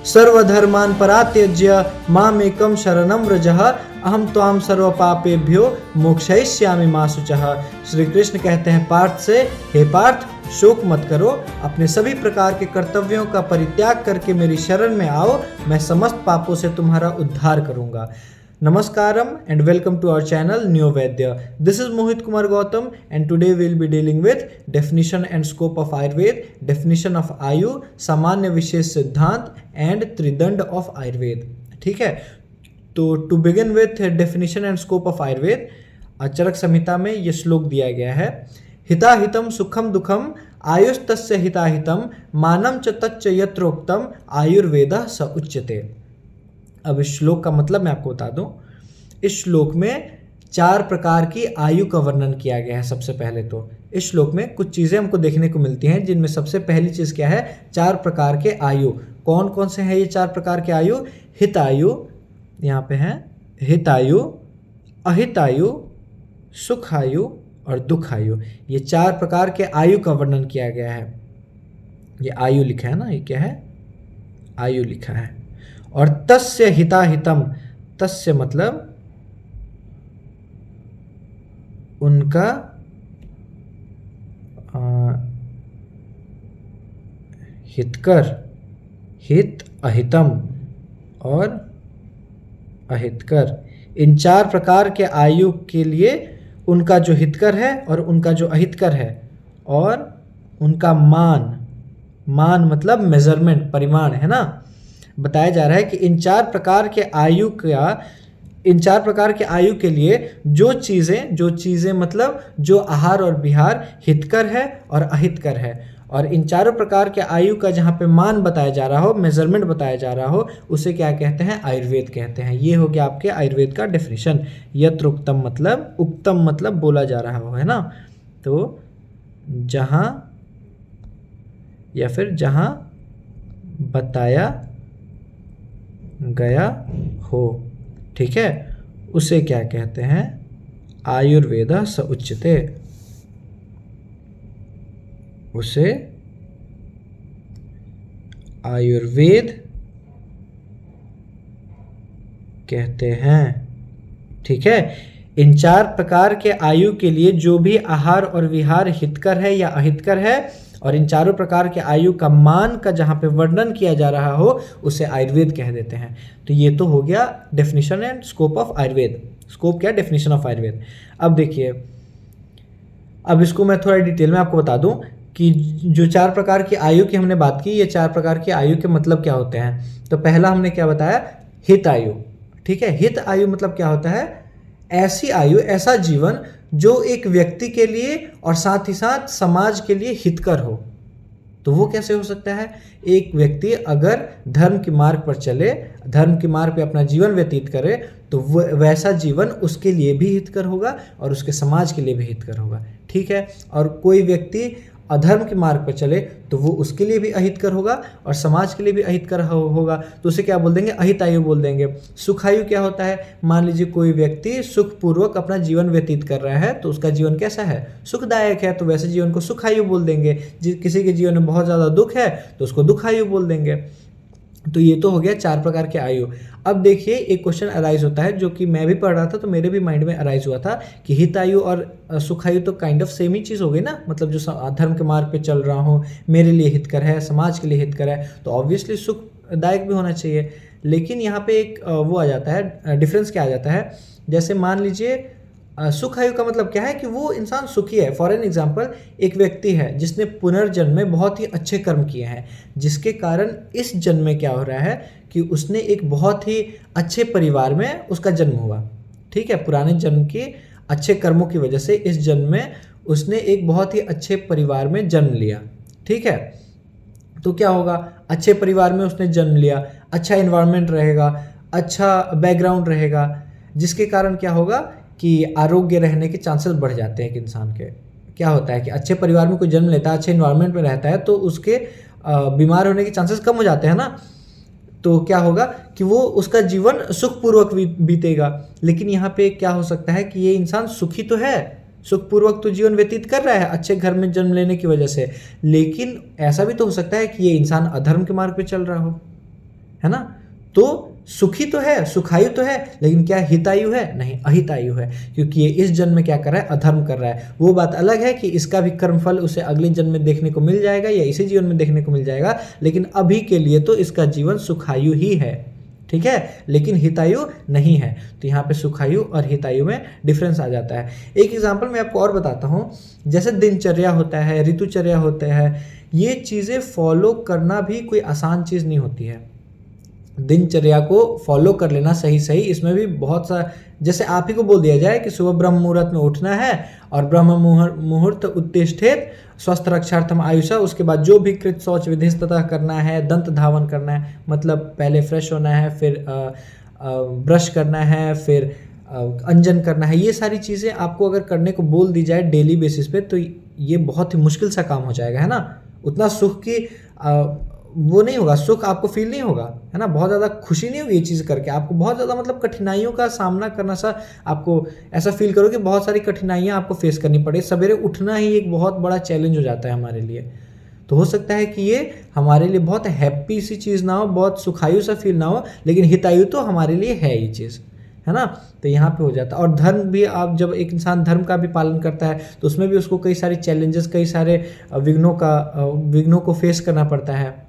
सर्वधर्मान् परात्यज्य मामेकं शरणं व्रजः अहम त्वां सर्वपापेभ्यो मोक्षयिष्यामि मा शुचः। श्री कृष्ण कहते हैं पार्थ से, हे पार्थ, शोक मत करो, अपने सभी प्रकार के कर्तव्यों का परित्याग करके मेरी शरण में आओ, मैं समस्त पापों से तुम्हारा उद्धार करूंगा। Namaskaram and welcome to our channel Neo Vaidya. This is Mohit Kumar Gautam and today we will be dealing with definition and scope of Ayurveda, definition of Ayu, सामान्य विशेष सिद्धांत and त्रिदंड of Ayurveda. ठीक है, तो to begin with definition and scope of Ayurveda, चरक संहिता में ये श्लोक दिया गया है। हिताहितम सुखम दुखम आयुस्तस्य हिताहितम मानम च तच्च यत्रोक्तम आयुर्वेदः स उच्यते। अब इस श्लोक का मतलब मैं आपको बता दूं। इस श्लोक में 4 प्रकार की आयु का वर्णन किया गया है। सबसे पहले तो इस श्लोक में कुछ चीज़ें हमको देखने को मिलती हैं, जिनमें सबसे पहली चीज़ क्या है, 4 प्रकार के आयु। कौन कौन से हैं ये 4 प्रकार के आयु? हितायु, यहाँ पे हैं हितायु, अहितायु, सुखायु और दुखायु। ये 4 प्रकार के आयु का वर्णन किया गया है। ये आयु लिखा है ना, ये क्या है? आयु लिखा है। और तस्य हिताहितम, तस्य मतलब उनका हितकर, हित अहितम और अहितकर, इन 4 प्रकार के आयु के लिए उनका जो हितकर है और उनका जो अहितकर है, और उनका मान, मान मतलब मेजरमेंट, परिमाण है ना, बताया जा रहा है कि इन 4 प्रकार के आयु का, इन 4 प्रकार के आयु के लिए जो चीज़ें मतलब जो आहार और विहार हितकर है और अहितकर है, और इन चारों प्रकार के आयु का जहाँ पे मान बताया जा रहा हो, मेजरमेंट बताया जा रहा हो, उसे क्या कहते हैं? आयुर्वेद कहते हैं। ये हो गया आपके आयुर्वेद का डेफिनेशन। यत्र उक्तम मतलब, उक्तम मतलब बोला जा रहा हो, है ना, तो जहाँ या फिर जहाँ बताया गया हो, ठीक है, उसे क्या कहते हैं? आयुर्वेद स उच्यते। उसे आयुर्वेद कहते हैं। ठीक है, इन 4 प्रकार के आयु के लिए जो भी आहार और विहार हितकर है या अहितकर है, और इन चारों प्रकार के आयु का मान का जहाँ पे वर्णन किया जा रहा हो, उसे आयुर्वेद कह देते हैं। तो ये तो हो गया definition and scope of Ayurveda. Scope क्या? Definition of Ayurveda. अब देखिए, अब इसको मैं थोड़ा डिटेल में आपको बता दूं कि जो 4 प्रकार की आयु की हमने बात की, ये 4 प्रकार की आयु के मतलब क्या होते हैं। तो पहला हमने क्या बताया? हित आयु। ठीक है, हित आयु मतलब क्या होता है? ऐसी आयु, ऐसा जीवन जो एक व्यक्ति के लिए और साथ ही साथ समाज के लिए हितकर हो। तो वो कैसे हो सकता है? एक व्यक्ति अगर धर्म के मार्ग पर चले, धर्म के मार्ग पे अपना जीवन व्यतीत करे, तो वैसा जीवन उसके लिए भी हितकर होगा और उसके समाज के लिए भी हितकर होगा। ठीक है, और कोई व्यक्ति अधर्म के मार्ग पर चले तो वो उसके लिए भी अहितकर होगा और समाज के लिए भी अहितकर होगा। तो उसे क्या बोल देंगे? अहितायु बोल देंगे। सुखायु क्या होता है? मान लीजिए कोई व्यक्ति सुखपूर्वक अपना जीवन व्यतीत कर रहा है, तो उसका जीवन कैसा है? सुखदायक है, तो वैसे जीवन को सुखायु बोल देंगे। किसी के जीवन में बहुत ज़्यादा दुख है तो उसको दुखायु बोल देंगे। तो ये तो हो गया 4 प्रकार के आयु। अब देखिए, एक क्वेश्चन अराइज होता है जो कि मैं भी पढ़ रहा था, तो मेरे भी माइंड में अराइज हुआ था कि हितायु और सुखायु तो काइंड ऑफ सेम ही चीज़ हो गई ना, मतलब जो धर्म के मार्ग पे चल रहा हूँ, मेरे लिए हितकर है, समाज के लिए हितकर है, तो ऑब्वियसली सुखदायक भी होना चाहिए। लेकिन यहाँ पे एक वो आ जाता है, डिफरेंस क्या आ जाता है? जैसे मान लीजिए सुखायु का मतलब क्या है कि वो इंसान सुखी है। फॉर एन एग्जाम्पल, एक व्यक्ति है जिसने पुनर्जन्म में बहुत ही अच्छे कर्म किए हैं, जिसके कारण इस जन्म में क्या हो रहा है कि उसने एक बहुत ही अच्छे परिवार में उसका जन्म हुआ। ठीक है, पुराने जन्म के अच्छे कर्मों की वजह से इस जन्म में उसने एक बहुत ही अच्छे परिवार में जन्म लिया। ठीक है, तो क्या होगा? अच्छे परिवार में उसने जन्म लिया, अच्छा इन्वायरमेंट रहेगा, अच्छा बैकग्राउंड रहेगा, जिसके कारण क्या होगा कि आरोग्य रहने के चांसेस बढ़ जाते हैं। एक इंसान के क्या होता है कि अच्छे परिवार में कोई जन्म लेता है, अच्छे इन्वायरमेंट में रहता है, तो उसके बीमार होने के चांसेस कम हो जाते हैं ना। तो क्या होगा कि वो उसका जीवन सुखपूर्वक बीतेगा। लेकिन यहाँ पे क्या हो सकता है कि ये इंसान सुखी तो है, सुखपूर्वक तो जीवन व्यतीत कर रहा है अच्छे घर में जन्म लेने की वजह से, लेकिन ऐसा भी तो हो सकता है कि ये इंसान अधर्म के मार्ग पे चल रहा हो, है ना। तो सुखी तो है, सुखायु तो है, लेकिन क्या हितायु है? नहीं, अहितायु है, क्योंकि ये इस जन्म में क्या कर रहा है? अधर्म कर रहा है। वो बात अलग है कि इसका भी कर्मफल उसे अगले जन्म में देखने को मिल जाएगा या इसी जीवन में देखने को मिल जाएगा, लेकिन अभी के लिए तो इसका जीवन सुखायु ही है, ठीक है, लेकिन हितायु नहीं है। तो यहाँ पे सुखायु और हितायु में डिफरेंस आ जाता है। एक एग्जाम्पल मैं आपको और बताता हूँ, जैसे दिनचर्या होता है, ऋतुचर्या होता है, ये चीज़ें फॉलो करना भी कोई आसान चीज़ नहीं होती है। दिनचर्या को फॉलो कर लेना सही सही, इसमें भी बहुत सा, जैसे आप ही को बोल दिया जाए कि सुबह ब्रह्म मुहूर्त में उठना है और ब्रह्म मुहूर्त उत्तिष्ठेत स्वस्थ रक्षार्थम आयुषा, उसके बाद जो भी कृत शौच विधिस्ततः करना है, दंत धावन करना है, मतलब पहले फ्रेश होना है, फिर ब्रश करना है, फिर अंजन करना है, ये सारी चीज़ें आपको अगर करने को बोल दी जाए डेली बेसिस पे, तो ये बहुत ही मुश्किल सा काम हो जाएगा, है ना। उतना सुख की वो नहीं होगा, सुख आपको फील नहीं होगा, है ना, बहुत ज़्यादा खुशी नहीं होगी ये चीज़ करके, आपको बहुत ज़्यादा मतलब कठिनाइयों का सामना करना सा, आपको ऐसा फील करो कि बहुत सारी कठिनाइयाँ आपको फेस करनी पड़े। सवेरे उठना ही एक बहुत बड़ा चैलेंज हो जाता है हमारे लिए। तो हो सकता है कि ये हमारे लिए बहुत हैप्पी सी चीज़ ना हो, बहुत सुखायु सा फील ना हो, लेकिन हितायु तो हमारे लिए है ये चीज़, है ना। तो यहाँ पे हो जाता है। और धर्म भी, आप जब एक इंसान धर्म का भी पालन करता है तो उसमें भी उसको कई सारे चैलेंजेस, कई सारे विघ्नों को फेस करना पड़ता है।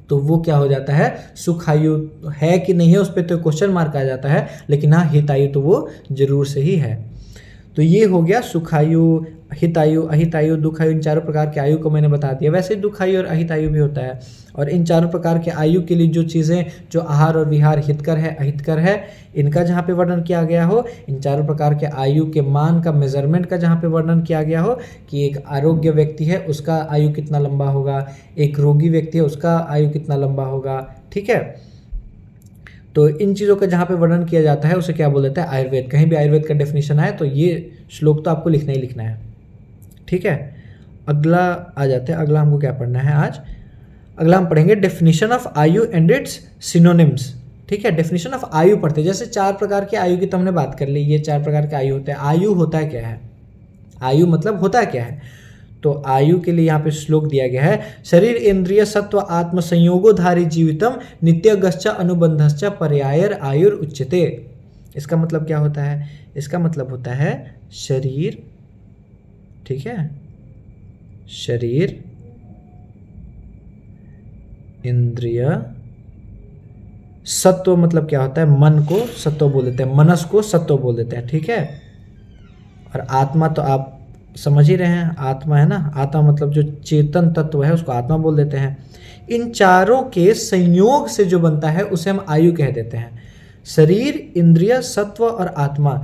तो वो क्या हो जाता है, सुखायु है कि नहीं है उस पर तो क्वेश्चन मार्क आ जाता है, लेकिन हाँ हितायु तो वो जरूर से ही है। तो ये हो गया सुखायु, हितायु, अहितायु, दुखायु, इन चारों प्रकार के आयु को मैंने बता दिया। वैसे ही दुखायु और अहितायु भी होता है। और इन चारों प्रकार के आयु के लिए जो चीज़ें, जो आहार और विहार हितकर है अहितकर है, इनका जहाँ पे वर्णन किया गया हो, इन चारों प्रकार के आयु के मान का, मेजरमेंट का जहाँ पे वर्णन किया गया हो कि एक आरोग्य व्यक्ति है उसका आयु कितना लंबा होगा, एक रोगी व्यक्ति है उसका आयु कितना लंबा होगा, ठीक है। तो इन चीज़ों का जहाँ पे वर्णन किया जाता है उसे क्या बोल देता है, आयुर्वेद। कहीं भी आयुर्वेद का डेफिनेशन आए तो ये श्लोक तो आपको लिखना ही लिखना है, ठीक है। अगला आ जाते हैं, अगला हमको क्या पढ़ना है आज, अगला हम पढ़ेंगे डेफिनेशन ऑफ आयु एंड इट्स सिनोनिम्स, ठीक है। डेफिनेशन ऑफ आयु पढ़ते हैं। जैसे 4 प्रकार की आयु की तो हमने बात कर ली, ये 4 प्रकार के आयु होते हैं। आयु होता है क्या है, आयु मतलब होता क्या है, तो आयु के लिए यहाँ पे श्लोक दिया गया है, शरीर इंद्रिय सत्व आत्म संयोगोधारी जीवितम नित्यगश्च अनुबंधश्च पर्यायर आयुर उच्यते। इसका मतलब क्या होता है, इसका मतलब होता है शरीर, ठीक है, शरीर इंद्रिय, सत्व मतलब क्या होता है, मन को सत्व बोल देते हैं, मनस को सत्व बोल देते हैं, ठीक है। और आत्मा तो आप समझ ही रहे हैं, आत्मा है ना, आत्मा मतलब जो चेतन तत्व है उसको आत्मा बोल देते हैं। इन चारों के संयोग से जो बनता है उसे हम आयु कह देते हैं। शरीर, इंद्रिय, सत्व और आत्मा,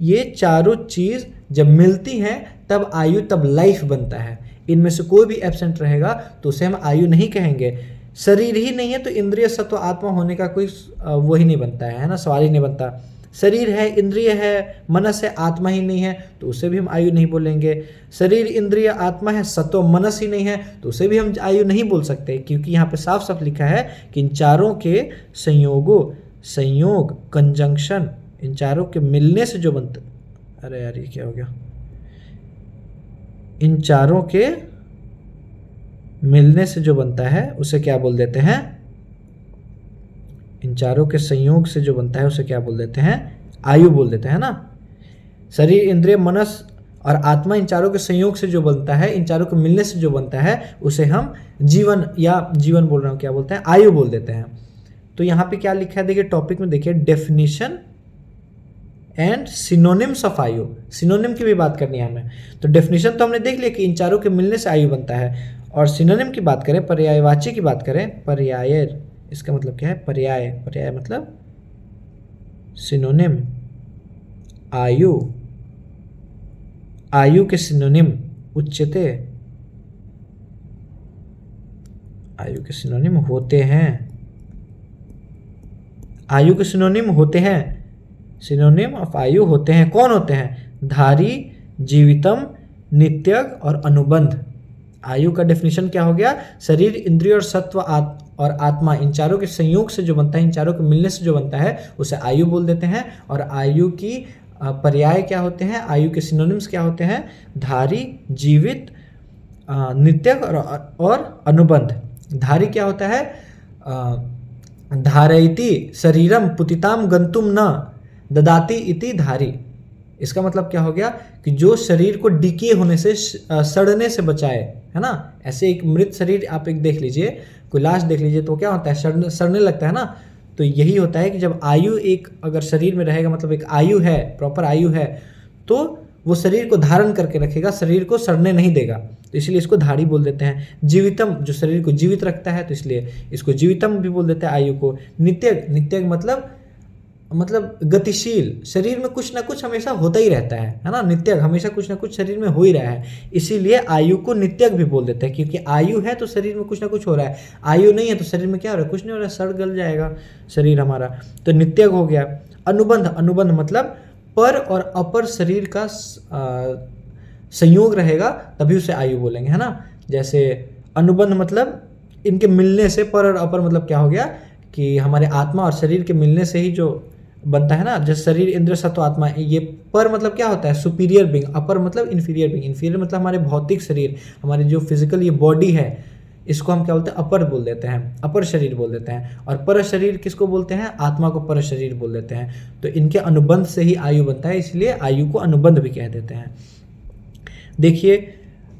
ये चारों चीज जब मिलती हैं तब आयु, तब लाइफ बनता है। इनमें से कोई भी एब्सेंट रहेगा तो उसे हम आयु नहीं कहेंगे। शरीर ही नहीं है तो इंद्रिय, सत्व, आत्मा होने का कोई वो ही नहीं बनता है ना, सवाल ही नहीं बनता। शरीर है, इंद्रिय है, मनस है, आत्मा ही नहीं है तो उसे भी हम आयु नहीं बोलेंगे। शरीर, इंद्रिय, आत्मा है, सत्व, मनस ही नहीं है तो उसे भी हम आयु नहीं बोल सकते, क्योंकि यहाँ पे साफ साफ लिखा है कि इन चारों के संयोग, कंजंक्शन, इन चारों के मिलने से जो बनता, अरे यार ये क्या हो गया, इन चारों के मिलने से जो बनता है उसे क्या बोल देते हैं, इन चारों के संयोग से जो बनता है उसे क्या बोल देते हैं, आयु बोल देते हैं ना। शरीर, इंद्रिय, मनस और आत्मा, इन चारों के संयोग से जो बनता है, इन चारों के मिलने से जो बनता है उसे हम जीवन, या जीवन बोल रहा हूँ, क्या बोलते हैं, आयु बोल देते हैं। तो यहाँ पे क्या लिखा है, देखिए टॉपिक में देखिए, डेफिनेशन एंड सिनोनिम्स ऑफ आयु। सिनोनिम की भी बात करनी है हमें। तो डेफिनेशन तो हमने देख लिया कि इन चारों के मिलने से आयु बनता है, और सिनोनिम की बात करें, पर्यायवाची की बात करें, पर्याय, इसका मतलब क्या है, पर्याय, पर्याय मतलब सिनोनिम, आयु, आयु के सिनोनिम उच्यते, आयु के सिनोनिम होते हैं, आयु के सिनोनिम होते हैं, सिनोनिम ऑफ आयु होते हैं। कौन होते हैं, धारी, जीवितम, नित्यग और अनुबंध। आयु का डेफिनेशन क्या हो गया, शरीर, इंद्रिय और सत्व और आत्मा, इन चारों के संयोग से जो बनता है, इन चारों के मिलने से जो बनता है उसे आयु बोल देते हैं। और आयु की पर्याय क्या होते हैं, आयु के सिनोनिम्स क्या होते हैं, धारी, जीवित, नित्यक और अनुबंध। धारी क्या होता है, धारयति शरीरम पुतिताम गंतुम न ददाति इति धारी। इसका मतलब क्या हो गया कि जो शरीर को डिके होने से, सड़ने से बचाए, है ना। ऐसे एक मृत शरीर आप एक देख लीजिए, कोई लाश देख लीजिए, तो क्या होता है, सड़ने लगता है ना। तो यही होता है कि जब आयु एक अगर शरीर में रहेगा, मतलब एक आयु है, प्रॉपर आयु है, तो वो शरीर को धारण करके रखेगा, शरीर को सड़ने नहीं देगा, तो इसलिए इसको धारी बोल देते हैं। जीवितम, जो शरीर को जीवित रखता है, तो इसलिए इसको जीवितम भी बोल देते हैं आयु को। नित्यक, नित्यक मतलब गतिशील, शरीर में कुछ ना कुछ हमेशा होता ही रहता है ना। नित्यक, हमेशा कुछ ना कुछ शरीर में हो ही रहा है, इसीलिए आयु को नित्यक भी बोल देते हैं, क्योंकि आयु है तो शरीर में कुछ ना कुछ हो रहा है, आयु नहीं है तो शरीर में क्या हो रहा है, कुछ नहीं हो रहा है, सड़ गल जाएगा शरीर हमारा, तो नित्यक हो गया। अनुबंध, अनुबंध मतलब पर और अपर शरीर का संयोग रहेगा तभी उसे आयु बोलेंगे, है ना। जैसे अनुबंध मतलब इनके मिलने से, पर और अपर मतलब क्या हो गया कि हमारे आत्मा और शरीर के मिलने से ही जो बनता है ना, जैसे शरीर, इंद्र, सत्व, आत्मा। ये पर मतलब क्या होता है, सुपीरियर बीइंग, अपर मतलब इन्फीरियर बीइंग। इन्फीरियर मतलब हमारे भौतिक शरीर, हमारे जो फिजिकल ये बॉडी है, इसको हम क्या बोलते हैं, अपर बोल देते हैं, अपर शरीर बोल देते हैं। और पर शरीर किसको बोलते हैं, आत्मा को पर शरीर बोल देते हैं। तो इनके अनुबंध से ही आयु बनता है, इसलिए आयु को अनुबंध भी कह देते हैं। देखिए,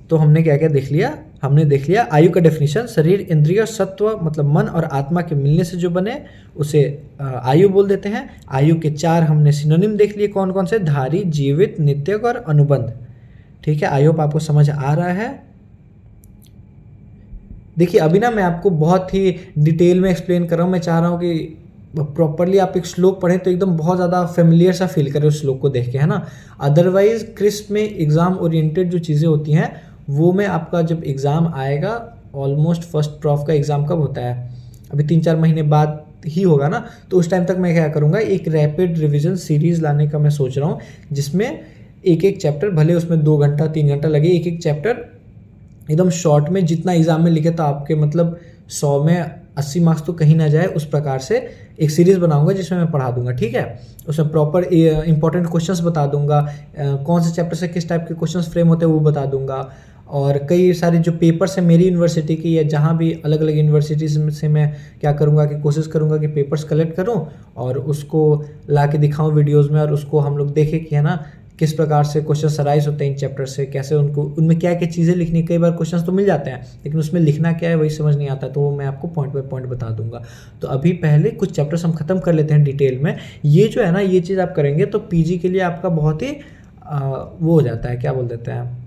तो हमने क्या क्या देख लिया, हमने देख लिया आयु का डेफिनेशन, शरीर, इंद्रिय, सत्व मतलब मन और आत्मा के मिलने से जो बने उसे आयु बोल देते हैं। आयु के 4 हमने सिनोनिम देख लिए, कौन कौन से, धारी, जीवित, नित्यक और अनुबंध। ठीक है, आई होप आपको समझ आ रहा है। देखिए अभी ना मैं आपको बहुत ही डिटेल में एक्सप्लेन कर रहा हूँ, मैं चाह रहा हूँ कि प्रॉपरली आप एक श्लोक पढ़ें तो एकदम बहुत ज़्यादा फेमिलियर सा फील करें उस श्लोक को देख के, है ना। अदरवाइज क्रिस्प में एग्ज़ाम ओरिएंटेड जो चीज़ें होती हैं वो में आपका जब एग्ज़ाम आएगा, ऑलमोस्ट फर्स्ट प्रॉफ का एग्ज़ाम कब होता है, अभी 3-4 महीने बाद ही होगा ना, तो उस टाइम तक मैं क्या करूँगा, एक रैपिड रिविजन सीरीज़ लाने का मैं सोच रहा हूँ, जिसमें एक एक चैप्टर, भले उसमें 2 घंटा 3 घंटा लगे, एक एक चैप्टर एकदम शॉर्ट में, जितना एग्ज़ाम में लिखे तो आपके मतलब 100 में 80 मार्क्स तो कहीं ना जाए, उस प्रकार से एक सीरीज़ बनाऊंगा जिसमें मैं पढ़ा दूंगा। ठीक है, उसमें प्रॉपर इंपॉर्टेंट क्वेश्चंस बता दूंगा, कौन से चैप्टर से किस टाइप के क्वेश्चंस फ्रेम होते हैं वो बता दूंगा, और कई सारे जो पेपर्स हैं मेरी यूनिवर्सिटी की या जहाँ भी अलग अलग यूनिवर्सिटीज़ से मैं क्या करूँगा कि कोशिश करूँगा कि पेपर्स कलेक्ट करूँ और उसको ला के दिखाऊँ वीडियोज़ में, और उसको हम लोग देखें कि है ना किस प्रकार से क्वेश्चन अराइज होते हैं इन चैप्टर से, कैसे उनको, उनमें क्या क्या चीज़ें लिखनी। कई बार क्वेश्चंस तो मिल जाते हैं लेकिन उसमें लिखना क्या है वही समझ नहीं आता, तो वो मैं आपको पॉइंट बाय पॉइंट बता दूंगा। तो अभी पहले कुछ चैप्टर्स हम खत्म कर लेते हैं डिटेल में। ये जो है ना, ये चीज़ आप करेंगे तो पीजी के लिए आपका बहुत ही वो हो जाता है, क्या बोल देते हैं,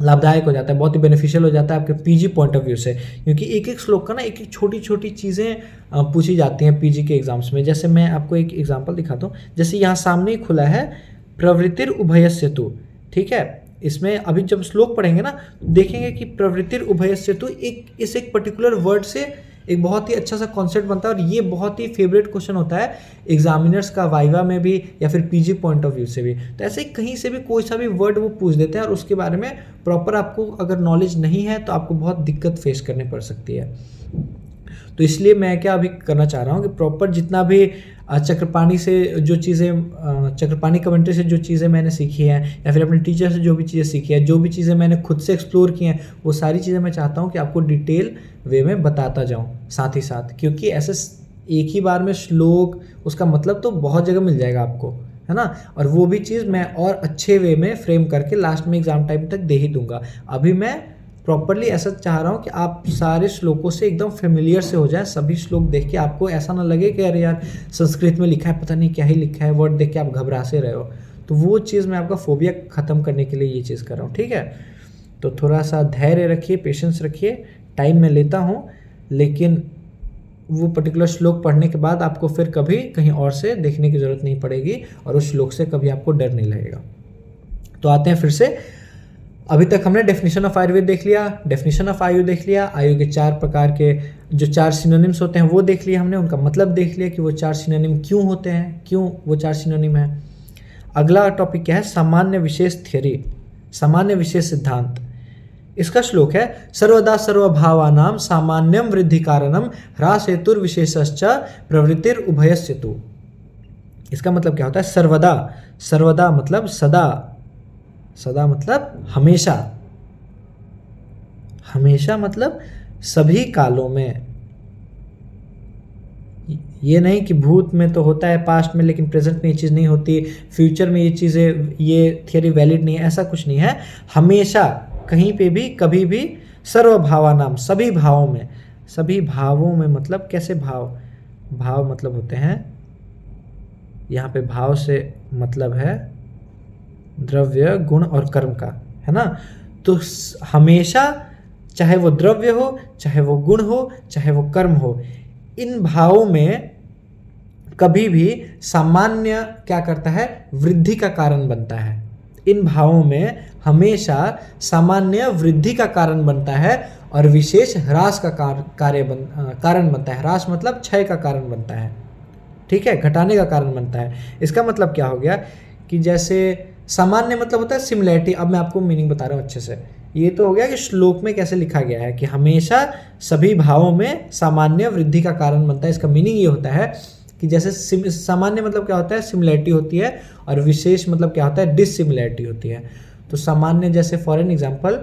लाभदायक हो जाता है, बहुत ही बेनिफिशियल हो जाता है आपके पीजी पॉइंट ऑफ व्यू से, क्योंकि एक एक श्लोक का ना एक एक छोटी छोटी चीज़ें पूछी जाती हैं पीजी के एग्जाम्स में। जैसे मैं आपको एक एग्जांपल दिखाता हूँ, जैसे यहाँ सामने ही खुला है प्रवृत्तिर उभयस्य तु, ठीक है। इसमें अभी जब श्लोक पढ़ेंगे ना देखेंगे कि प्रवृत्तिर उभयस्य तु एक पर्टिकुलर वर्ड से एक बहुत ही अच्छा सा कॉन्सेप्ट बनता है, और ये बहुत ही फेवरेट क्वेश्चन होता है एग्जामिनर्स का वाइवा में भी या फिर पीजी पॉइंट ऑफ व्यू से भी। तो ऐसे कहीं से भी कोई सा भी वर्ड वो पूछ देते हैं, और उसके बारे में प्रॉपर आपको अगर नॉलेज नहीं है तो आपको बहुत दिक्कत फेस करनी पड़ सकती है। तो इसलिए मैं क्या अभी करना चाह रहा हूँ कि प्रॉपर जितना भी चक्रपाणी से जो चीज़ें, चक्रपाणी कमेंट्री से जो चीज़ें मैंने सीखी हैं या फिर अपने टीचर से जो भी चीज़ें सीखी है, जो भी चीज़ें मैंने खुद से एक्सप्लोर की हैं, वो सारी चीज़ें मैं चाहता हूँ कि आपको डिटेल वे में बताता जाऊँ साथ ही साथ, क्योंकि ऐसे एक ही बार में श्लोक उसका मतलब तो बहुत जगह मिल जाएगा आपको, है ना। और वो भी चीज़ मैं और अच्छे वे में फ्रेम करके लास्ट में एग्जाम टाइम तक दे ही दूंगा। अभी मैं प्रॉपरली ऐसा चाह रहा हूँ कि आप सारे श्लोकों से एकदम फेमिलियर से हो जाए, सभी श्लोक देख के आपको ऐसा ना लगे कि अरे यार संस्कृत में लिखा है, पता नहीं क्या ही लिखा है, वर्ड देख के आप घबरा से रहे हो। तो वो चीज़ मैं आपका फोबिया ख़त्म करने के लिए ये चीज़ कर रहा हूँ, ठीक है। तो थोड़ा सा धैर्य रखिए, पेशेंस रखिए, टाइम मैं लेता हूँ, लेकिन वो पर्टिकुलर श्लोक पढ़ने के बाद आपको फिर कभी कहीं और से देखने की ज़रूरत नहीं पड़ेगी, और उस श्लोक से कभी आपको डर नहीं लगेगा। तो आते हैं फिर से। अभी तक हमने डेफिनेशन ऑफ आयुर्वेद देख लिया, डेफिनेशन ऑफ आयु देख लिया, आयु के 4 प्रकार के जो 4 सिनोनिम्स होते हैं वो देख लिया हमने, उनका मतलब देख लिया कि वो 4 सिनोनिम क्यों होते हैं, क्यों वो 4 सिनोनिम है। अगला टॉपिक क्या है, सामान्य विशेष थ्योरी, सामान्य विशेष सिद्धांत। इसका श्लोक है, सर्वदा सर्वभावानां सामान्यम वृद्धि कारणम ह्रास हेतुर्विशेषश्च प्रवृत्तिर उभयस्य तु। इसका मतलब क्या होता है? सर्वदा। सर्वदा मतलब सदा, सदा मतलब हमेशा, हमेशा मतलब सभी कालों में। ये नहीं कि भूत में तो होता है पास्ट में, लेकिन प्रेजेंट में ये चीज़ नहीं होती, फ्यूचर में ये चीज़ें, ये थियरी वैलिड नहीं है, ऐसा कुछ नहीं है। हमेशा, कहीं पे भी, कभी भी, सर्वभावानाम, सभी भावों में। सभी भावों में मतलब कैसे भाव? भाव मतलब होते हैं, यहाँ पे भाव से मतलब है द्रव्य, गुण और कर्म का, है ना। तो हमेशा, चाहे वो द्रव्य हो, चाहे वो गुण हो, चाहे वो कर्म हो, इन भावों में कभी भी सामान्य क्या करता है? वृद्धि का कारण बनता है। इन भावों में हमेशा सामान्य वृद्धि का कारण बनता है और विशेष ह्रास का कारण बनता है। ह्रास मतलब क्षय का कारण बनता है, ठीक है, घटाने का कारण बनता है। इसका मतलब क्या हो गया कि जैसे सामान्य मतलब होता है सिमिलैरिटी। अब मैं आपको मीनिंग बता रहा हूँ अच्छे से। ये तो हो गया कि श्लोक में कैसे लिखा गया है कि हमेशा सभी भावों में सामान्य वृद्धि का कारण बनता है। इसका मीनिंग ये होता है कि जैसे सामान्य मतलब क्या होता है? सिमिलैरिटी होती है, और विशेष मतलब क्या होता है? डिससिमिलैरिटी होती है। तो सामान्य जैसे फॉर एन एग्जाम्पल,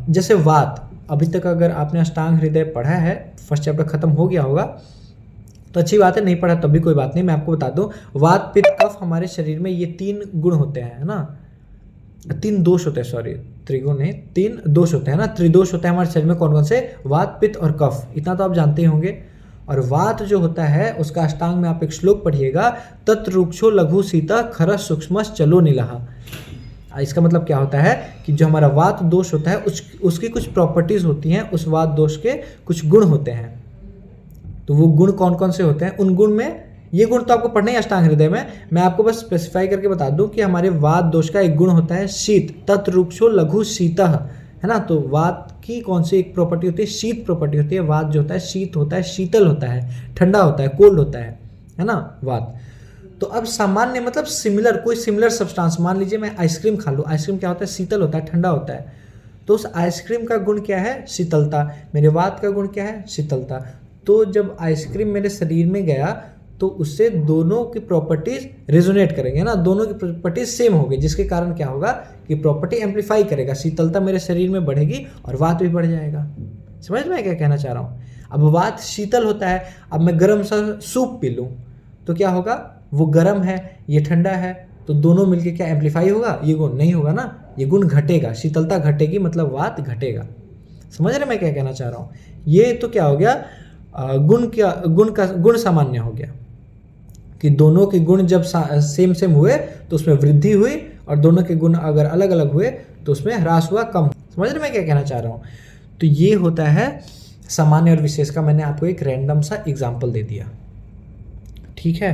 जैसे वात, अभी तक अगर आपने अष्टांग हृदय पढ़ा है, फर्स्ट चैप्टर खत्म हो गया होगा तो अच्छी बात है, नहीं पढ़ा तब भी कोई बात नहीं। मैं आपको बता दूं, वात पित्त कफ हमारे शरीर में ये 3 गुण होते हैं, है ना, 3 दोष होते हैं, सॉरी त्रिगुण नहीं, 3 दोष होते हैं ना, त्रिदोष होते हैं हमारे शरीर में। कौन कौन से? वात पित्त और कफ, इतना तो आप जानते ही होंगे। और वात जो होता है उसका अष्टांग में आप एक श्लोक पढ़िएगा, तत्रुक्षो लघु सीता खर सूक्ष्मस चलो नीलहा। इसका मतलब क्या होता है कि जो हमारा वात दोष होता है उसकी कुछ प्रॉपर्टीज होती हैं, उस वात दोष के कुछ गुण होते हैं। तो वो गुण कौन कौन से होते हैं? उन गुण में, ये गुण तो आपको पढ़ना ही अष्टांग हृदय में, मैं आपको बस स्पेसिफाई करके बता दूं कि हमारे वात दोष का एक गुण होता है शीत, तत्रुक्षो लघु शीतः, है ना। तो वात की कौन सी एक प्रॉपर्टी होती है? शीत प्रॉपर्टी होती है। वात जो होता है शीत होता है, शीतल होता है, ठंडा होता है, कोल्ड होता है ना वात। तो अब सामान्य मतलब सिमिलर, कोई सिमिलर सब्सटेंस, मान लीजिए मैं आइसक्रीम खा लूँ, आइसक्रीम क्या होता है? शीतल होता है, ठंडा होता है। तो उस आइसक्रीम का गुण क्या है? शीतलता। मेरे वात का गुण क्या है? शीतलता। तो जब आइसक्रीम मेरे शरीर में गया तो उससे दोनों की प्रॉपर्टीज रेजोनेट करेंगे ना, दोनों की प्रॉपर्टीज सेम होगी, जिसके कारण क्या होगा कि प्रॉपर्टी एम्पलीफाई करेगा, शीतलता मेरे शरीर में बढ़ेगी और वात भी बढ़ जाएगा। समझ में क्या कहना चाह रहा हूँ? अब वात शीतल होता है, अब मैं गर्म सा सूप पी लूँ तो क्या होगा? वो गर्म है, ये ठंडा है, तो दोनों मिलके क्या एम्पलीफाई होगा? ये गुण नहीं होगा ना, ये गुण घटेगा, शीतलता घटेगी मतलब वात घटेगा। समझ रहे मैं क्या कहना चाह रहा हूँ? ये तो क्या हो गया? गुण सामान्य हो गया कि दोनों के गुण जब सेम सेम हुए तो उसमें वृद्धि हुई, और दोनों के गुण अगर अलग अलग हुए तो उसमें ह्रास हुआ, कम। समझ रहे मैं क्या कहना चाह रहा हूँ? तो ये होता है सामान्य और विशेष का। मैंने आपको एक रैंडम सा एग्जाम्पल दे दिया, ठीक है।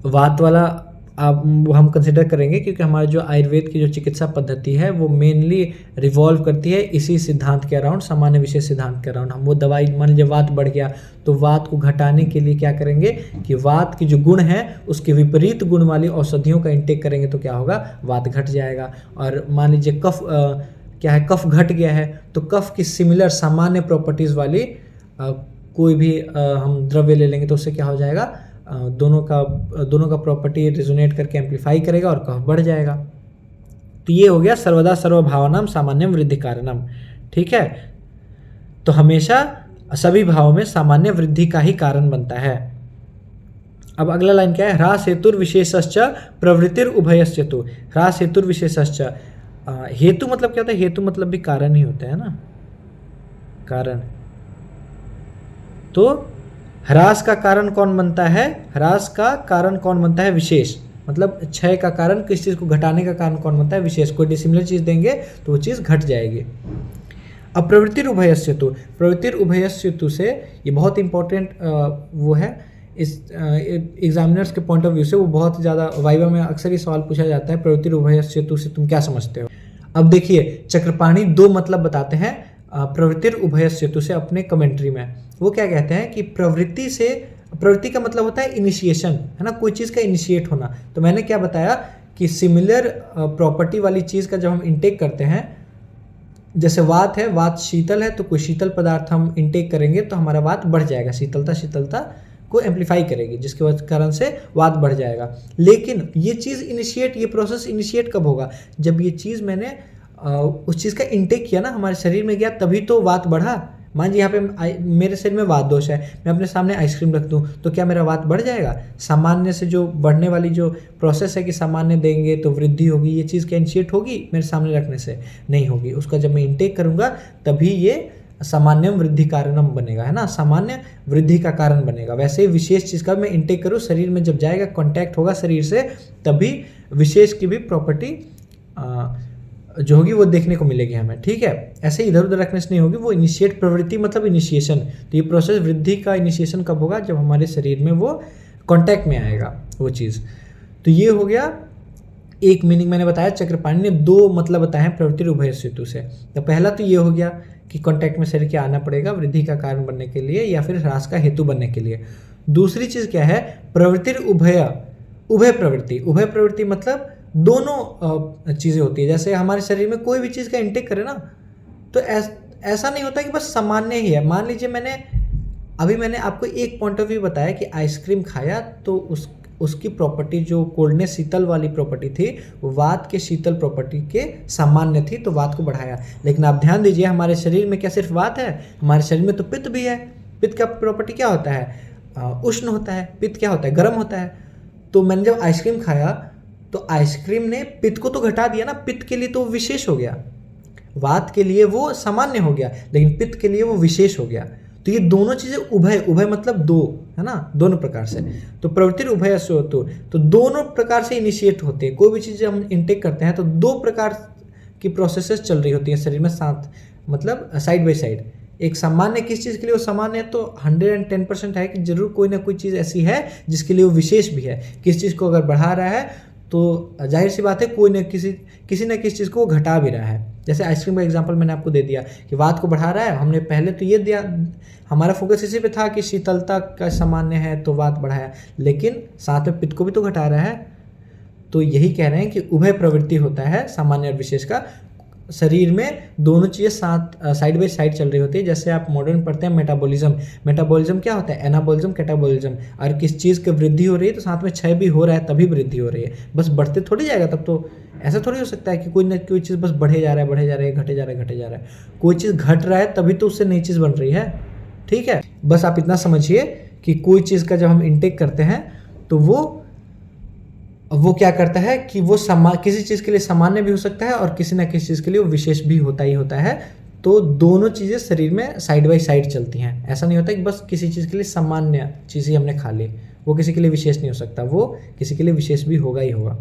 वात वाला आप हम कंसिडर करेंगे क्योंकि हमारा जो आयुर्वेद की जो चिकित्सा पद्धति है वो मेनली रिवॉल्व करती है इसी सिद्धांत के अराउंड, सामान्य विशेष सिद्धांत के अराउंड। हम वो दवाई, मान लीजिए वात बढ़ गया तो वात को घटाने के लिए क्या करेंगे कि वात की जो गुण है उसके विपरीत गुण वाली औषधियों का इंटेक करेंगे तो क्या होगा? वात घट जाएगा। और मान लीजिए कफ क्या है, कफ घट गया है तो कफ की सिमिलर सामान्य प्रॉपर्टीज़ वाली कोई भी हम द्रव्य ले लेंगे तो उससे क्या हो जाएगा? दोनों का प्रॉपर्टी रिजोनेट करके एम्पलीफाई करेगा और कफ बढ़ जाएगा। तो ये हो गया सर्वदा सर्वभावनाम सामान्यम वृद्धि कारणम, ठीक है। तो हमेशा सभी भावों में सामान्य वृद्धि का ही कारण बनता है। अब अगला लाइन क्या है? ह्रास हेतुर विशेषश्च प्रवृत्तिर उभयस्य तु। ह्रास हेतुर विशेषश्च, हेतु मतलब क्या होता है? हेतु मतलब भी कारण ही होता है ना, कारण। तो ह्रास का कारण कौन बनता है? ह्रास का कारण कौन बनता है? विशेष। मतलब क्षय का कारण, किस चीज़ को घटाने का कारण कौन बनता है? विशेष। कोई डिसिमिलर चीज़ देंगे तो वो चीज़ घट जाएगी। अब प्रवृत्तिर उभयस्यतु, प्रवृत्तिर उभयस्यतु से ये बहुत इंपॉर्टेंट वो है इस एग्जामिनर्स के पॉइंट ऑफ व्यू से, वो बहुत ज़्यादा वाइवा में अक्सर ही सवाल पूछा जाता है, प्रवृत्तिर उभयस्यतु से तुम क्या समझते हो? अब देखिए चक्रपाणी 2 मतलब बताते हैं प्रवृत्तिर उभयस्यतु से अपने कमेंट्री में। वो क्या कहते हैं कि प्रवृत्ति से, प्रवृत्ति का मतलब होता है इनिशिएशन, है ना, कोई चीज़ का इनिशिएट होना। तो मैंने क्या बताया कि सिमिलर प्रॉपर्टी वाली चीज़ का जब हम इंटेक करते हैं, जैसे वात है, वात शीतल है तो कोई शीतल पदार्थ हम इंटेक करेंगे तो हमारा वात बढ़ जाएगा, शीतलता को एम्पलीफाई करेगी, जिसके कारण से वात बढ़ जाएगा। लेकिन ये चीज़ इनिशिएट, ये प्रोसेस इनिशिएट कब होगा? जब ये चीज़ मैंने उस चीज़ का इंटेक किया ना, हमारे शरीर में गया, तभी तो वात बढ़ा। मान लीजिए यहाँ पे मेरे शरीर में वात दोष है, मैं अपने सामने आइसक्रीम रख दूँ तो क्या मेरा वात बढ़ जाएगा? सामान्य से जो बढ़ने वाली जो प्रोसेस है कि सामान्य देंगे तो वृद्धि होगी, ये चीज़ क्या इनिशिएट होगी मेरे सामने रखने से? नहीं होगी। उसका जब मैं इंटेक करूँगा तभी ये सामान्य वृद्धि कारणम बनेगा, है ना, सामान्य वृद्धि का कारण बनेगा। वैसे ही विशेष चीज़ का मैं इंटेक करूँ, शरीर में जब जाएगा, कॉन्टैक्ट होगा शरीर से, तभी विशेष की भी प्रॉपर्टी जो होगी वो देखने को मिलेगी हमें, ठीक है। ऐसे इधर उधर रखने से नहीं होगी, वो इनिशिएट, प्रवृत्ति मतलब इनिशिएशन। तो ये प्रोसेस वृद्धि का इनिशिएशन कब होगा? जब हमारे शरीर में वो कॉन्टैक्ट में आएगा वो चीज़। तो ये हो गया एक मीनिंग मैंने बताया। चक्रपाणि ने दो मतलब बताए हैं प्रवृत्ति उभय हेतु से। तो पहला तो ये हो गया कि कॉन्टैक्ट में शरीर के आना पड़ेगा वृद्धि का कारण बनने के लिए या फिर ह्रास का हेतु बनने के लिए। दूसरी चीज़ क्या है? प्रवृत्ति उभय प्रवृत्ति। उभय प्रवृत्ति मतलब दोनों चीज़ें होती है। जैसे हमारे शरीर में कोई भी चीज़ का इंटेक करें ना, तो ऐसा नहीं होता कि बस सामान्य ही है। मान लीजिए मैंने आपको एक पॉइंट ऑफ व्यू बताया कि आइसक्रीम खाया तो उसकी प्रॉपर्टी जो कोल्डनेस, शीतल वाली प्रॉपर्टी थी, वात के शीतल प्रॉपर्टी के सामान्य थी, तो वात को बढ़ाया। लेकिन आप ध्यान दीजिए, हमारे शरीर में क्या सिर्फ वात है? हमारे शरीर में तो पित्त भी है। पित्त का प्रॉपर्टी क्या होता है? उष्ण होता है। पित्त क्या होता है? गर्म होता है। तो मैंने जब आइसक्रीम खाया तो आइसक्रीम ने पित्त को तो घटा दिया ना, पित्त के लिए तो विशेष हो गया, वात के लिए वो सामान्य हो गया, लेकिन पित्त के लिए वो विशेष हो गया। तो ये दोनों चीज़ें उभय मतलब दो, है ना, दोनों प्रकार से। तो प्रवृत्ति उभय तो दोनों प्रकार से इनिशिएट होते हैं। कोई भी चीज़ हम इनटेक करते हैं तो दो प्रकार की प्रोसेसेस चल रही होती है शरीर में साथ, मतलब साइड बाय साइड। एक सामान्य किस चीज़ के लिए वो सामान्य है, तो 110% है कि जरूर कोई ना कोई चीज़ ऐसी है जिसके लिए वो विशेष भी है। किस चीज़ को अगर बढ़ा रहा है तो जाहिर सी बात है कोई न किसी न किसी चीज़ को घटा भी रहा है। जैसे आइसक्रीम का एग्जांपल मैंने आपको दे दिया कि वात को बढ़ा रहा है, हमने पहले तो ये दिया, हमारा फोकस इसी पे था कि शीतलता का सामान्य है तो वात बढ़ाया, लेकिन साथ में पित्त को भी तो घटा रहा है। तो यही कह रहे हैं कि उभय प्रवृत्ति होता है सामान्य और विशेष का। शरीर में दोनों चीज़ें साथ साइड बाय साइड चल रही होती है। जैसे आप मॉडर्न पढ़ते हैं मेटाबॉलिज्म क्या होता है? Anabolism, catabolism. और किस चीज़ की वृद्धि हो रही है तो साथ में क्षय भी हो रहा है, तभी वृद्धि हो रही है। बस बढ़ते थोड़ी जाएगा तब तो। ऐसा थोड़ी हो सकता है कि कोई ना कोई चीज़ बस बढ़े जा रहा है, घटे जा रहा है। कोई चीज़ घट रहा है तभी तो उससे नई चीज़ बन रही है, ठीक है। बस आप इतना समझिए कि कोई चीज़ का जब हम इंटेक करते हैं तो वो क्या करता है कि वो किसी चीज़ के लिए सामान्य भी हो सकता है और किसी न किसी चीज़ के लिए वो विशेष भी होता ही होता है। तो दोनों चीज़ें शरीर में साइड बाय साइड चलती हैं। ऐसा नहीं होता कि बस किसी चीज़ के लिए सामान्य चीज़ ही हमने खा ली, वो किसी के लिए विशेष नहीं हो सकता, वो किसी के लिए विशेष भी होगा ही होगा,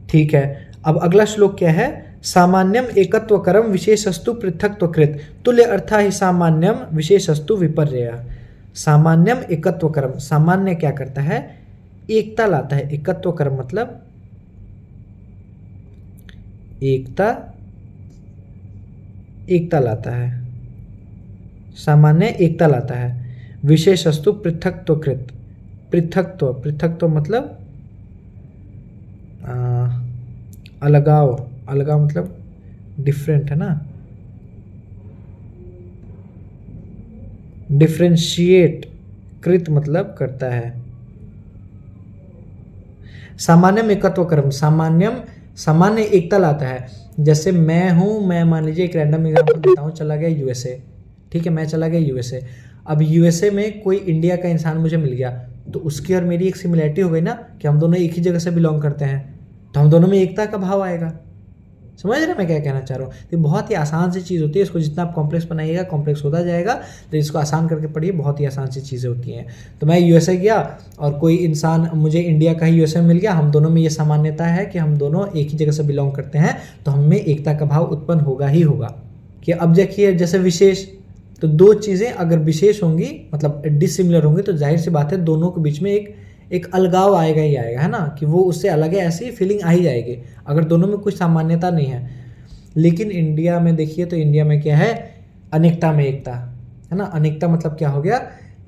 ठीक है। अब अगला श्लोक क्या है? सामान्यम एकत्वकरम विशेषस्तु पृथक्त्वकृत तुल्य अर्था ही सामान्यम विशेषस्तु विपर्यय। सामान्यम एकत्वकरम, सामान्य क्या करता है? एकता लाता है। एकत्व कर्म मतलब एकता लाता है। सामान्य एकता लाता है। विशेषस्तु पृथक्त्वकृत, पृथक्त्व मतलब अलगाव मतलब डिफरेंट, है ना। डिफरेंशिएट, कृत मतलब करता है। सामान्यम एकत्व कर्म, सामान्य एकता लाता है। जैसे मैं मान लीजिए एक रैंडम एग्जांपल देता हूँ, चला गया यूएसए, ठीक है, मैं चला गया यूएसए। अब यूएसए में कोई इंडिया का इंसान मुझे मिल गया तो उसकी और मेरी एक सिमिलैरिटी हो गई ना कि हम दोनों एक ही जगह से बिलोंग करते हैं, तो हम दोनों में एकता का भाव आएगा। समझ रहे हैं मैं क्या कहना चाह रहा हूँ? तो बहुत ही आसान सी चीज़ होती है। इसको जितना आप कॉम्प्लेक्स बनाइएगा कॉम्प्लेक्स होता जाएगा, तो इसको आसान करके पढ़िए, बहुत ही आसान सी चीज़ें होती हैं। तो मैं यूएसए गया और कोई इंसान मुझे इंडिया का ही यूएसए में मिल गया, हम दोनों में ये सामान्यता है कि हम दोनों एक ही जगह से बिलोंग करते हैं, तो हम में एकता का भाव उत्पन्न होगा ही होगा। कि अब देखिए जैसे विशेष, तो दो चीज़ें अगर विशेष होंगी मतलब डिसिमिलर होंगी तो जाहिर सी बात है दोनों के बीच में एक अलगाव आएगा ही आएगा, है ना, कि वो उससे अलग है, ऐसी फीलिंग आ ही जाएगी अगर दोनों में कुछ सामान्यता नहीं है। लेकिन इंडिया में देखिए तो इंडिया में क्या है? अनेकता में एकता, है ना। अनेकता मतलब क्या हो गया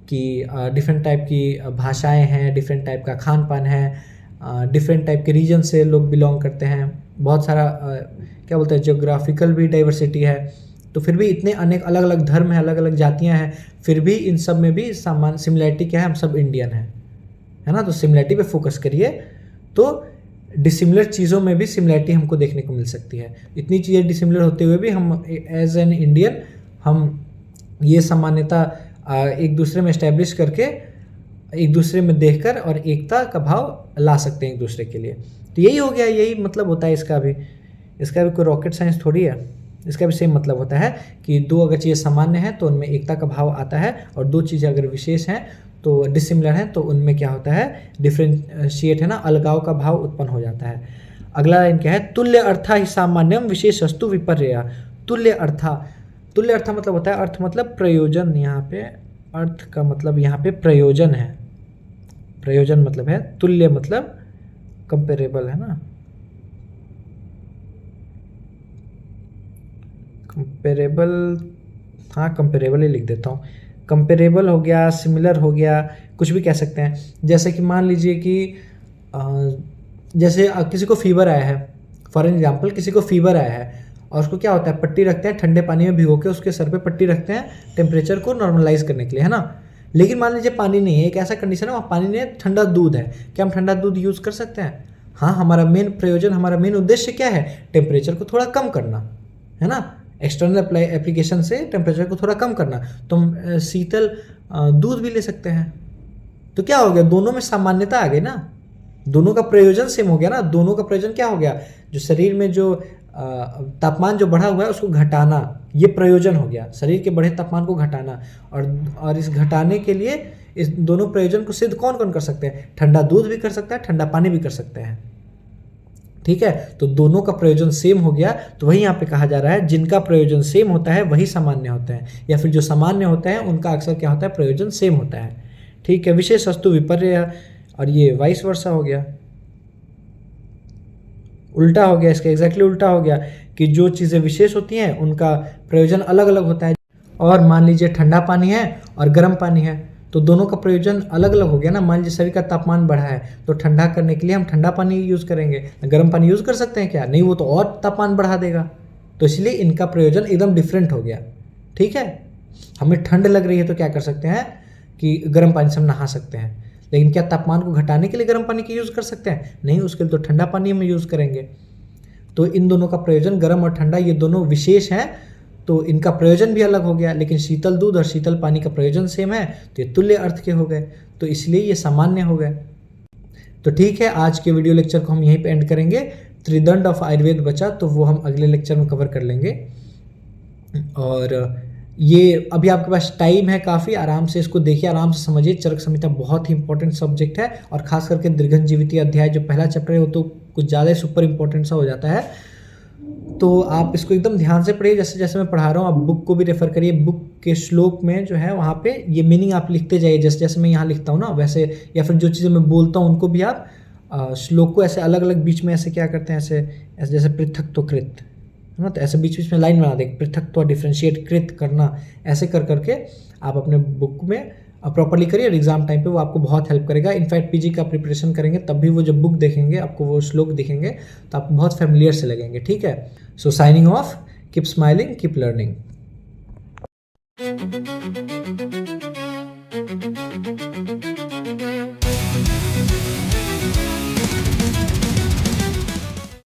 कि डिफरेंट टाइप की भाषाएं हैं, डिफरेंट टाइप का खान पान है, डिफरेंट टाइप के रीजन से लोग बिलोंग करते हैं, बहुत सारा क्या बोलते हैं, जियोग्राफिकल भी डाइवर्सिटी है, तो फिर भी इतने अनेक अलग अलग धर्म हैं, अलग अलग जातियाँ हैं, फिर भी इन सब में भी समान सिमिलैरिटी क्या है, हम सब इंडियन हैं, है ना। तो सिमिलैरिटी पे फोकस करिए, तो डिसिमिलर चीज़ों में भी सिमिलैरिटी हमको देखने को मिल सकती है। इतनी चीज़ें डिसिमिलर होते हुए भी हम एज एन इंडियन हम ये सामान्यता एक दूसरे में इस्टेब्लिश करके, एक दूसरे में देखकर और एकता का भाव ला सकते हैं एक दूसरे के लिए। तो यही हो गया, यही मतलब होता है इसका भी कोई रॉकेट साइंस थोड़ी है। इसका भी सेम मतलब होता है कि दो अगर चीज़ें सामान्य हैं तो उनमें एकता का भाव आता है, और दो चीज़ें अगर विशेष हैं तो डिसिमिलर हैं तो उनमें क्या होता है, डिफ्रेंशिएट है ना, अलगाव का भाव उत्पन्न हो जाता है। अगला लाइन क्या है, तुल्य अर्था ही सामान्यम विशेषस्तु विपर्यया। तुल्य अर्था मतलब होता है, अर्थ मतलब प्रयोजन, यहाँ पे अर्थ का मतलब यहाँ पे प्रयोजन है, प्रयोजन मतलब है, तुल्य मतलब कंपेरेबल है ना, कंपेरेबल, हाँ कंपेरेबल ही लिख देता हूँ। कंपेरेबल हो गया, सिमिलर हो गया, कुछ भी कह सकते हैं। जैसे कि मान लीजिए कि जैसे किसी को फीवर आया है, फॉर एग्जांपल किसी को फीवर आया है और उसको क्या होता है, पट्टी रखते हैं, ठंडे पानी में भिगो के उसके सर पे पट्टी रखते हैं टेम्परेचर को नॉर्मलाइज करने के लिए, है ना। लेकिन मान लीजिए पानी नहीं है, एक ऐसा कंडीशन है वहाँ पानी नहीं है, ठंडा दूध है, क्या हम ठंडा दूध यूज़ कर सकते हैं? हाँ, हमारा मेन प्रयोजन, हमारा मेन उद्देश्य क्या है, टेम्परेचर को थोड़ा कम करना, है ना। एक्सटर्नल एप्लीकेशन से टेम्परेचर को थोड़ा कम करना, तो हम शीतल दूध भी ले सकते हैं। तो क्या हो गया, दोनों में सामान्यता आ गई ना, दोनों का प्रयोजन सेम हो गया ना। दोनों का प्रयोजन क्या हो गया, जो शरीर में जो तापमान जो बढ़ा हुआ है उसको घटाना, ये प्रयोजन हो गया, शरीर के बढ़े तापमान को घटाना। और इस घटाने के लिए इस दोनों प्रयोजन को सिद्ध कौन कौन कर सकते हैं, ठंडा दूध भी कर सकता है, ठंडा पानी भी कर सकते हैं, ठीक है। तो दोनों का प्रयोजन सेम हो गया, तो वही यहाँ पे कहा जा रहा है, जिनका प्रयोजन सेम होता है वही सामान्य होते हैं, या फिर जो सामान्य होते हैं उनका अक्सर क्या होता है, प्रयोजन सेम होता है, ठीक है। विशेषस्तु विपर्यय, और ये वाइस वर्सा हो गया, उल्टा हो गया, इसका एग्जैक्टली उल्टा हो गया कि जो चीज़ें विशेष होती हैं उनका प्रयोजन अलग अलग होता है। और मान लीजिए ठंडा पानी है और गर्म पानी है, तो दोनों का प्रयोजन अलग अलग हो गया ना। मान लीजिए शरीर का तापमान बढ़ा है तो ठंडा करने के लिए हम ठंडा पानी यूज़ करेंगे, गर्म पानी यूज़ कर सकते हैं क्या? नहीं, वो तो और तापमान बढ़ा देगा। तो इसलिए इनका प्रयोजन एकदम डिफरेंट हो गया, ठीक है। हमें ठंड लग रही है तो क्या कर सकते हैं कि गर्म पानी से हम नहा सकते हैं, लेकिन क्या तापमान को घटाने के लिए गर्म पानी की यूज़ कर सकते हैं? नहीं, उसके लिए तो ठंडा पानी हम यूज़ करेंगे। तो इन दोनों का प्रयोजन, गर्म और ठंडा, ये दोनों विशेष हैं, तो इनका प्रयोजन भी अलग हो गया। लेकिन शीतल दूध और शीतल पानी का प्रयोजन सेम है, तो ये तुल्य अर्थ के हो गए, तो इसलिए ये सामान्य हो गए। तो ठीक है, आज के वीडियो लेक्चर को हम यहीं पे एंड करेंगे। त्रिदंड ऑफ आयुर्वेद बचा, तो वो हम अगले लेक्चर में कवर कर लेंगे। और ये अभी आपके पास टाइम है काफ़ी, आराम से इसको देखिए, आराम से समझिए। चरक संहिता बहुत ही इंपॉर्टेंट सब्जेक्ट है, और खास करके दीर्घन जीविती अध्याय जो पहला चैप्टर है वो तो कुछ ज़्यादा ही सुपर इंपॉर्टेंट सा हो जाता है। तो आप इसको एकदम ध्यान से पढ़िए, जैसे जैसे मैं पढ़ा रहा हूँ। आप बुक को भी रेफर करिए, बुक के श्लोक में जो है वहाँ पे ये मीनिंग आप लिखते जाइए, जैसे जैसे मैं यहाँ लिखता हूँ ना वैसे, या फिर जो चीज़ें मैं बोलता हूँ उनको भी आप श्लोक को ऐसे अलग अलग बीच में ऐसे क्या करते हैं, ऐसे जैसे पृथक तो कृत, है ना, तो ऐसे बीच बीच में लाइन बना दें, पृथक तो डिफ्रेंशिएट कृत करना, ऐसे कर करके आप अपने बुक में प्रॉपर्ली करिए, और एग्जाम टाइम पे वो आपको बहुत हेल्प करेगा। इनफैक्ट पीजी का प्रिपरेशन करेंगे तब भी वो जब बुक देखेंगे, आपको वो श्लोक दिखेंगे तो आपको बहुत फैमिलियर से लगेंगे, ठीक है। So signing off, keep smiling, keep learning.